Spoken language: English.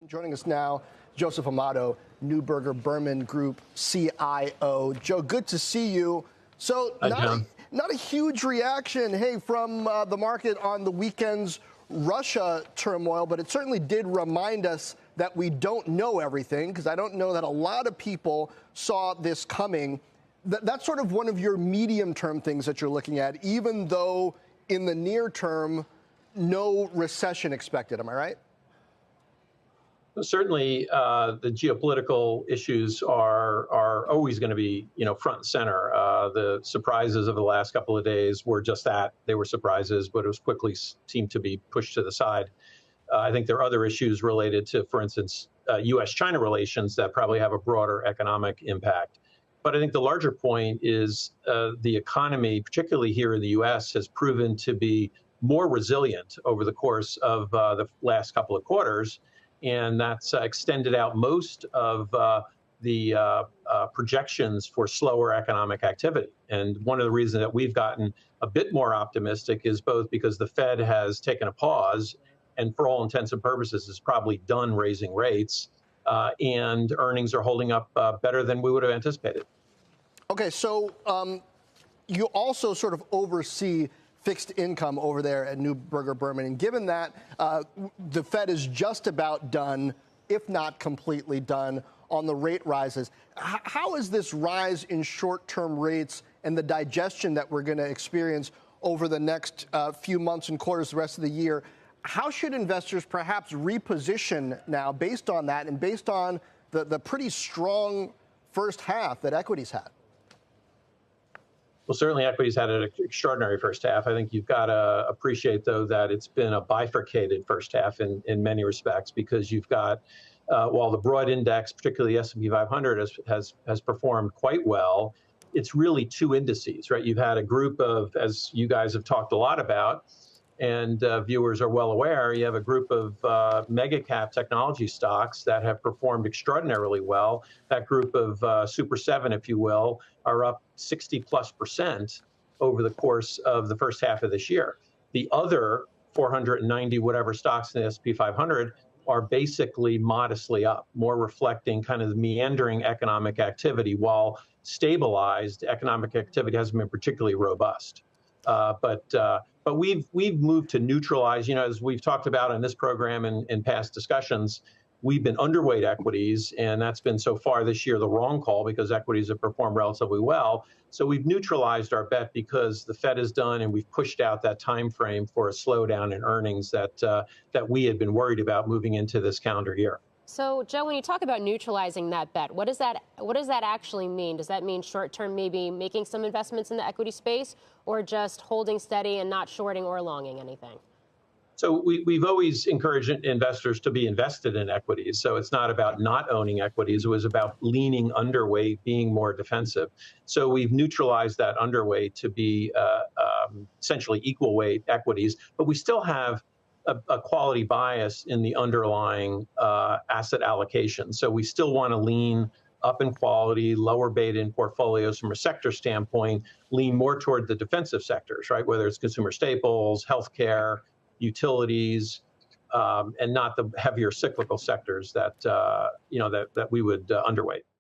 Joining us now, Joseph Amato, Neuberger Berman Group CIO. Joe, good to see you. So not a huge reaction, hey, from the market on the weekend's Russia turmoil, but it certainly did remind us that we don't know everything, because I don't know that a lot of people saw this coming. That's sort of one of your medium-term things that you're looking at, even though in the near term, no recession expected. Am I right? Certainly, the geopolitical issues are always going to be, front and center. The surprises of the last couple of days were just that. They were surprises, but it was quickly seemed to be pushed to the side. I think there are other issues related to, for instance, U.S.-China relations that probably have a broader economic impact. But I think the larger point is the economy, particularly here in the U.S., has proven to be more resilient over the course of the last couple of quarters. And that's extended out most of the projections for slower economic activity. And one of the reasons that we've gotten a bit more optimistic is both because the Fed has taken a pause and for all intents and purposes is probably done raising rates, and earnings are holding up better than we would have anticipated. Okay, so you also sort of oversee fixed income over there at Neuberger Berman. And given that the Fed is just about done, if not completely done, on the rate rises, how is this rise in short-term rates and the digestion that we're going to experience over the next few months and quarters, the rest of the year, how should investors perhaps reposition now based on that and based on the pretty strong first half that equities had? Well, certainly equities had an extraordinary first half. I think you've got to appreciate, though, that it's been a bifurcated first half in many respects, because you've got, while the broad index, particularly the S&P 500, has performed quite well, it's really two indices, right? You've had a group of, as you guys have talked a lot about, and viewers are well aware, you have a group of mega cap technology stocks that have performed extraordinarily well. That group of Super 7, if you will, are up 60+% over the course of the first half of this year. The other 490 whatever stocks in the S&P 500 are basically modestly up, more reflecting kind of the meandering economic activity, while stabilized economic activity hasn't been particularly robust. But we've moved to neutralize, as we've talked about in this program and in past discussions, we've been underweight equities, and that's been so far this year the wrong call because equities have performed relatively well. So we've neutralized our bet because the Fed is done, and we've pushed out that time frame for a slowdown in earnings that we had been worried about moving into this calendar year. So, Joe, when you talk about neutralizing that bet, what does that actually mean? Does that mean short-term maybe making some investments in the equity space, or just holding steady and not shorting or longing anything? So we've always encouraged investors to be invested in equities. So it's not about not owning equities. It was about leaning underweight, being more defensive. So we've neutralized that underweight to be essentially equal weight equities, but we still have a quality bias in the underlying asset allocation. So we still want to lean up in quality, lower beta in portfolios from a sector standpoint, lean more toward the defensive sectors, right? Whether it's consumer staples, healthcare, utilities, and not the heavier cyclical sectors that we would underweight.